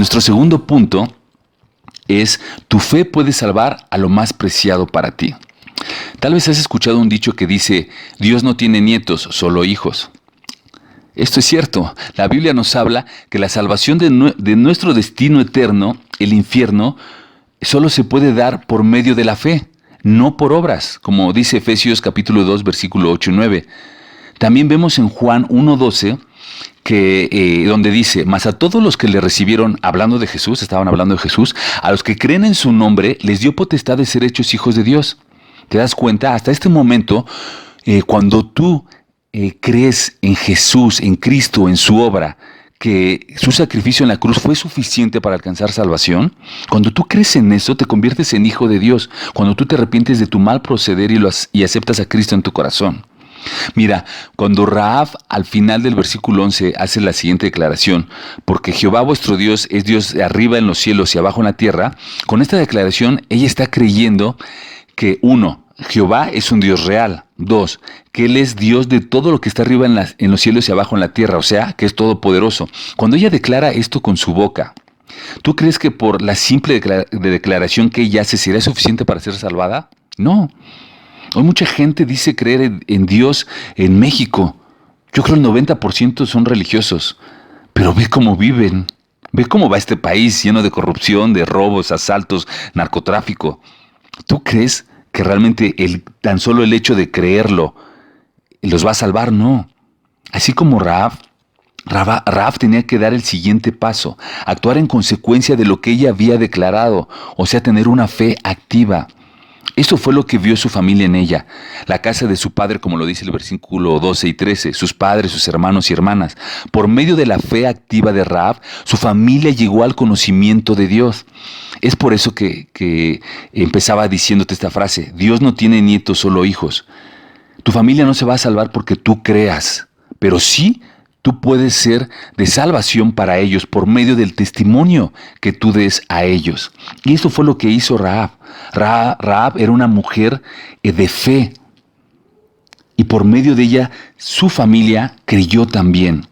Nuestro segundo punto es: tu fe puede salvar a lo más preciado para ti. Tal vez has escuchado un dicho que dice: Dios no tiene nietos, solo hijos. Esto es cierto. La Biblia nos habla que la salvación de nuestro destino eterno, el infierno, solo se puede dar por medio de la fe, no por obras, como dice Efesios capítulo 2, versículo 8 y 9. También vemos en Juan 1:12 donde dice: mas a todos los que le recibieron, hablando de Jesús, estaban hablando de Jesús, a los que creen en su nombre, les dio potestad de ser hechos hijos de Dios. ¿Te das cuenta? Hasta este momento, cuando tú crees en Jesús, en Cristo, en su obra, que su sacrificio en la cruz fue suficiente para alcanzar salvación, cuando tú crees en eso, te conviertes en hijo de Dios. Cuando tú te arrepientes de tu mal proceder y aceptas a Cristo en tu corazón. Mira, cuando Rahab al final del versículo 11 hace la siguiente declaración: porque Jehová vuestro Dios es Dios de arriba en los cielos y abajo en la tierra, con esta declaración ella está creyendo que, uno, Jehová es un Dios real; dos, que Él es Dios de todo lo que está arriba en los cielos y abajo en la tierra, o sea, que es todopoderoso. Cuando ella declara esto con su boca, ¿tú crees que por la simple declaración que ella hace sería suficiente para ser salvada? No. Hoy mucha gente dice creer en Dios en México. Yo creo el 90% son religiosos, pero ve cómo viven. Ve cómo va este país lleno de corrupción, de robos, asaltos, narcotráfico. ¿Tú crees que realmente tan solo el hecho de creerlo los va a salvar? No. Así como Rahab tenía que dar el siguiente paso, actuar en consecuencia de lo que ella había declarado, o sea, tener una fe activa. Esto fue lo que vio su familia en ella, la casa de su padre, como lo dice el versículo 12 y 13, sus padres, sus hermanos y hermanas. Por medio de la fe activa de Rahab, su familia llegó al conocimiento de Dios. Es por eso que empezaba diciéndote esta frase: Dios no tiene nietos, solo hijos. Tu familia no se va a salvar porque tú creas, pero sí tú puedes ser de salvación para ellos por medio del testimonio que tú des a ellos. Y eso fue lo que hizo Rahab. Rahab era una mujer de fe. Y por medio de ella, su familia creyó también.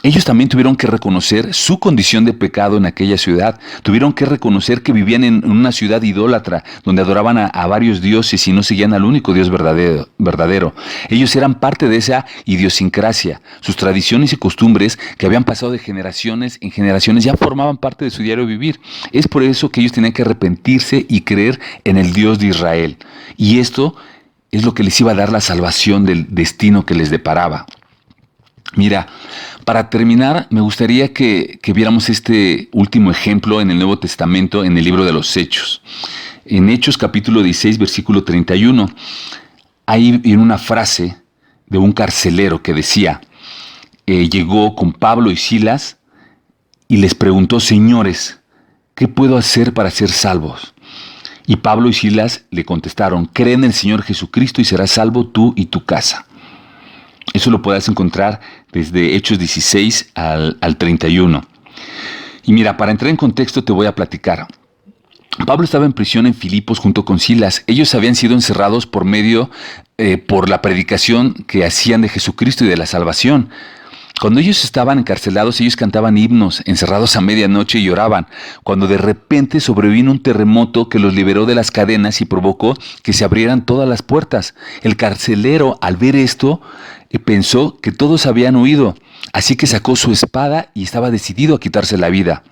Ellos también tuvieron que reconocer su condición de pecado en aquella ciudad. Tuvieron que reconocer que vivían en una ciudad idólatra, donde adoraban a varios dioses y no seguían al único Dios verdadero. Ellos eran parte de esa idiosincrasia. Sus tradiciones y costumbres, que habían pasado de generaciones en generaciones, ya formaban parte de su diario vivir. Es por eso que ellos tenían que arrepentirse y creer en el Dios de Israel. Y esto es lo que les iba a dar la salvación del destino que les deparaba. Mira, para terminar, me gustaría que viéramos este último ejemplo en el Nuevo Testamento, en el libro de los Hechos. En Hechos capítulo 16, versículo 31, hay una frase de un carcelero que decía: llegó con Pablo y Silas y les preguntó: señores, ¿qué puedo hacer para ser salvos? Y Pablo y Silas le contestaron: cree en el Señor Jesucristo y serás salvo tú y tu casa. Eso lo puedes encontrar desde Hechos 16 al 31. Y mira, para entrar en contexto te voy a platicar. Pablo estaba en prisión en Filipos junto con Silas. Ellos habían sido encerrados por la predicación que hacían de Jesucristo y de la salvación. Cuando ellos estaban encarcelados, ellos cantaban himnos, encerrados a medianoche, y lloraban, cuando de repente sobrevino un terremoto que los liberó de las cadenas y provocó que se abrieran todas las puertas. El carcelero, al ver esto, pensó que todos habían huido, así que sacó su espada y estaba decidido a quitarse la vida.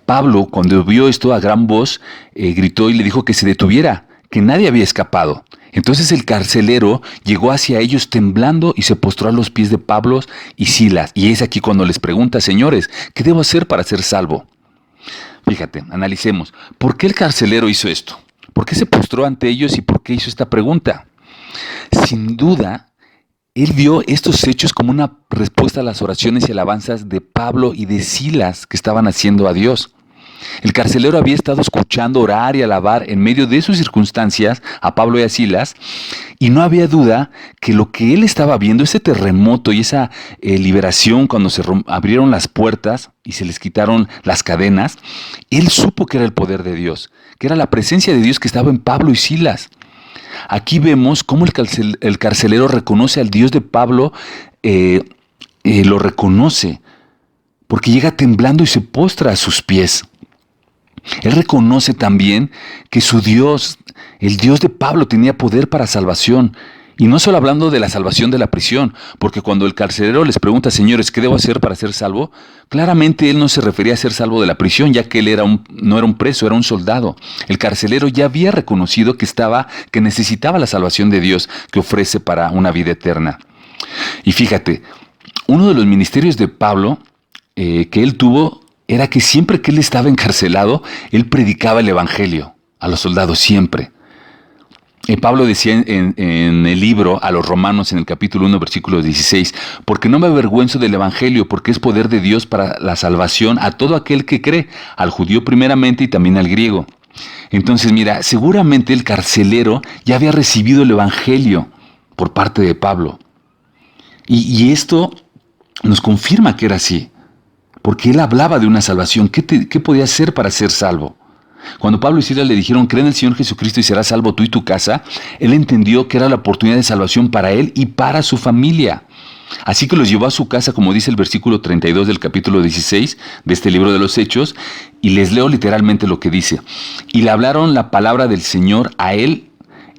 Pablo, cuando vio esto a gran voz, gritó y le dijo que se detuviera, que nadie había escapado. Entonces el carcelero llegó hacia ellos temblando y se postró a los pies de Pablo y Silas. Y es aquí cuando les pregunta: señores, ¿qué debo hacer para ser salvo? Fíjate, analicemos. ¿Por qué el carcelero hizo esto? ¿Por qué se postró ante ellos y por qué hizo esta pregunta? Sin duda, él vio estos hechos como una respuesta a las oraciones y alabanzas de Pablo y de Silas que estaban haciendo a Dios. El carcelero había estado escuchando orar y alabar en medio de sus circunstancias a Pablo y a Silas, y no había duda que lo que él estaba viendo, ese terremoto y esa liberación cuando se abrieron las puertas y se les quitaron las cadenas, él supo que era el poder de Dios, que era la presencia de Dios que estaba en Pablo y Silas. Aquí vemos cómo el carcelero reconoce al Dios de Pablo, lo reconoce. porque llega temblando y se postra a sus pies. Él reconoce también que su Dios, el Dios de Pablo, tenía poder para salvación. Y no solo hablando de la salvación de la prisión, porque cuando el carcelero les pregunta, señores, ¿qué debo hacer para ser salvo? Claramente él no se refería a ser salvo de la prisión, ya que él no era un preso, era un soldado. El carcelero ya había reconocido que necesitaba la salvación de Dios que ofrece para una vida eterna. Y fíjate, uno de los ministerios de Pablo que él tuvo era que siempre que él estaba encarcelado, él predicaba el evangelio a los soldados, siempre. Pablo decía en el libro a los Romanos, en el capítulo 1, versículo 16, porque no me avergüenzo del evangelio, porque es poder de Dios para la salvación a todo aquel que cree, al judío primeramente y también al griego. Entonces, mira, seguramente el carcelero ya había recibido el evangelio por parte de Pablo. Y esto nos confirma que era así, porque él hablaba de una salvación. ¿Qué podía hacer para ser salvo? Cuando Pablo y Silas le dijeron, cree en el Señor Jesucristo y serás salvo tú y tu casa, él entendió que era la oportunidad de salvación para él y para su familia. Así que los llevó a su casa, como dice el versículo 32 del capítulo 16 de este libro de los Hechos, y les leo literalmente lo que dice. Y le hablaron la palabra del Señor a él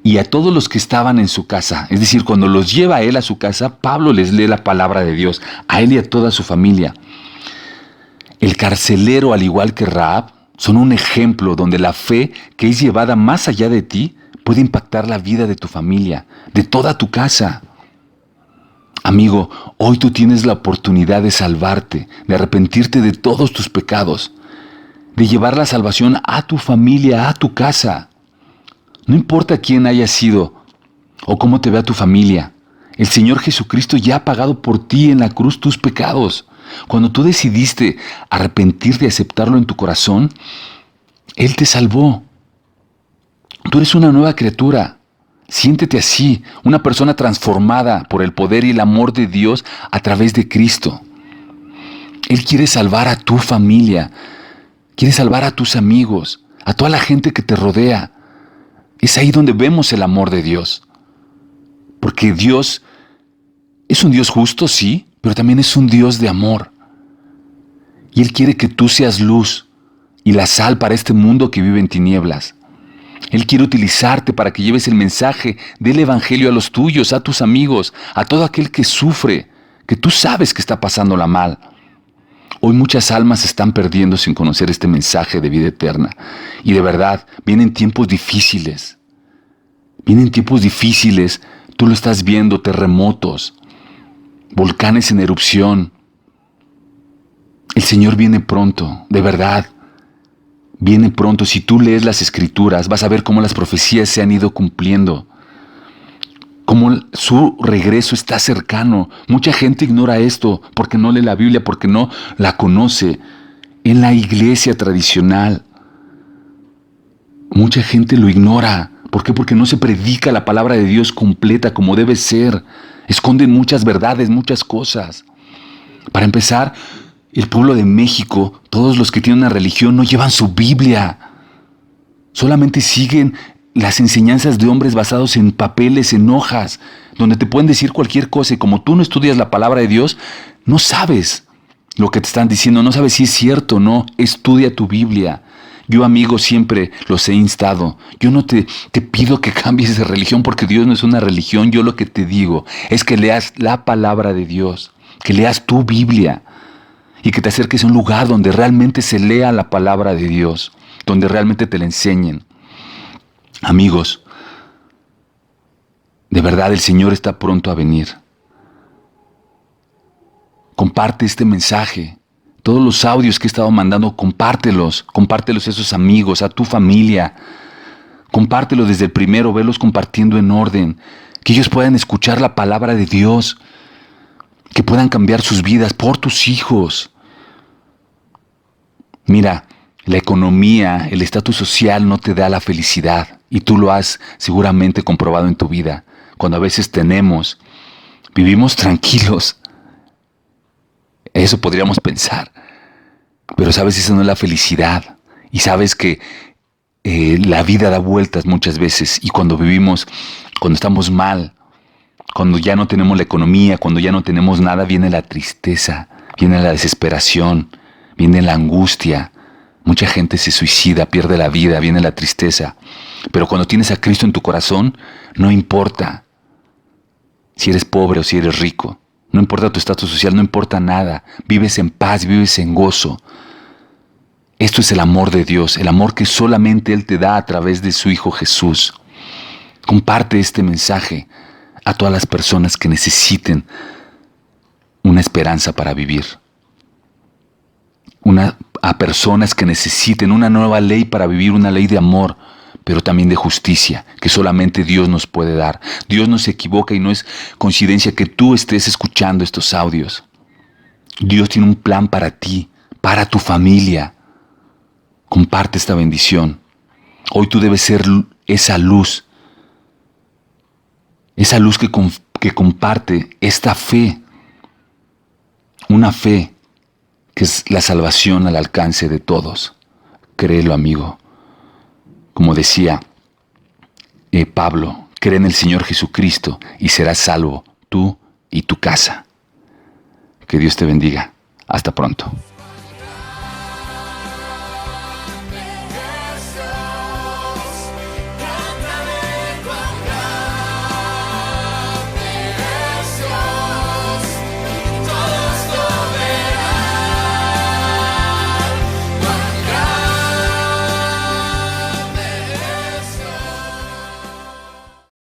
y a todos los que estaban en su casa. Es decir, cuando los lleva a él a su casa, Pablo les lee la palabra de Dios, a él y a toda su familia. El carcelero, al igual que Rahab, son un ejemplo donde la fe que es llevada más allá de ti puede impactar la vida de tu familia, de toda tu casa. Amigo, hoy tú tienes la oportunidad de salvarte, de arrepentirte de todos tus pecados, de llevar la salvación a tu familia, a tu casa. No importa quién hayas sido o cómo te vea tu familia, el Señor Jesucristo ya ha pagado por ti en la cruz tus pecados. Cuando tú decidiste arrepentirte y aceptarlo en tu corazón, Él te salvó. Tú eres una nueva criatura. Siéntete así, una persona transformada por el poder y el amor de Dios a través de Cristo. Él quiere salvar a tu familia, quiere salvar a tus amigos, a toda la gente que te rodea. Es ahí donde vemos el amor de Dios. Porque Dios es un Dios justo, sí, pero también es un Dios de amor. Y Él quiere que tú seas luz y la sal para este mundo que vive en tinieblas. Él quiere utilizarte para que lleves el mensaje del Evangelio a los tuyos, a tus amigos, a todo aquel que sufre, que tú sabes que está pasándola mal. Hoy muchas almas se están perdiendo sin conocer este mensaje de vida eterna. Y de verdad, vienen tiempos difíciles. Vienen tiempos difíciles, tú lo estás viendo, terremotos, volcanes en erupción. El Señor viene pronto, de verdad. Viene pronto. Si tú lees las Escrituras, vas a ver cómo las profecías se han ido cumpliendo. Cómo su regreso está cercano. Mucha gente ignora esto porque no lee la Biblia, porque no la conoce. En la iglesia tradicional, mucha gente lo ignora. ¿Por qué? Porque no se predica la palabra de Dios completa como debe ser. Esconden muchas verdades, muchas cosas. Para empezar, el pueblo de México, todos los que tienen una religión, no llevan su Biblia. Solamente siguen las enseñanzas de hombres basados en papeles, en hojas, donde te pueden decir cualquier cosa. Y como tú no estudias la palabra de Dios, no sabes lo que te están diciendo, no sabes si es cierto o no. Estudia tu Biblia. Yo, amigo, siempre los he instado. Yo no te pido que cambies de religión porque Dios no es una religión. Yo lo que te digo es que leas la palabra de Dios, que leas tu Biblia y que te acerques a un lugar donde realmente se lea la palabra de Dios, donde realmente te la enseñen. Amigos, de verdad el Señor está pronto a venir. Comparte este mensaje. Todos los audios que he estado mandando, compártelos a esos amigos, a tu familia. Compártelos desde el primero, velos compartiendo en orden. Que ellos puedan escuchar la palabra de Dios. Que puedan cambiar sus vidas por tus hijos. Mira, la economía, el estatus social no te da la felicidad. Y tú lo has seguramente comprobado en tu vida. Cuando a veces vivimos tranquilos. Eso podríamos pensar. Pero sabes, esa no es la felicidad. Y sabes que la vida da vueltas muchas veces. Y cuando estamos mal, cuando ya no tenemos la economía, cuando ya no tenemos nada, viene la tristeza, viene la desesperación, viene la angustia. Mucha gente se suicida, pierde la vida, viene la tristeza. Pero cuando tienes a Cristo en tu corazón, no importa si eres pobre o si eres rico. No importa tu estatus social, no importa nada. Vives en paz, vives en gozo. Esto es el amor de Dios, el amor que solamente Él te da a través de su Hijo Jesús. Comparte este mensaje a todas las personas que necesiten una esperanza para vivir. A personas que necesiten una nueva ley para vivir, una ley de amor, pero también de justicia, que solamente Dios nos puede dar. Dios no se equivoca y no es coincidencia que tú estés escuchando estos audios. Dios tiene un plan para ti, para tu familia. Comparte esta bendición. Hoy tú debes ser esa luz que comparte esta fe. Una fe que es la salvación al alcance de todos. Créelo, amigo. Como decía Pablo, cree en el Señor Jesucristo y serás salvo, tú y tu casa. Que Dios te bendiga. Hasta pronto.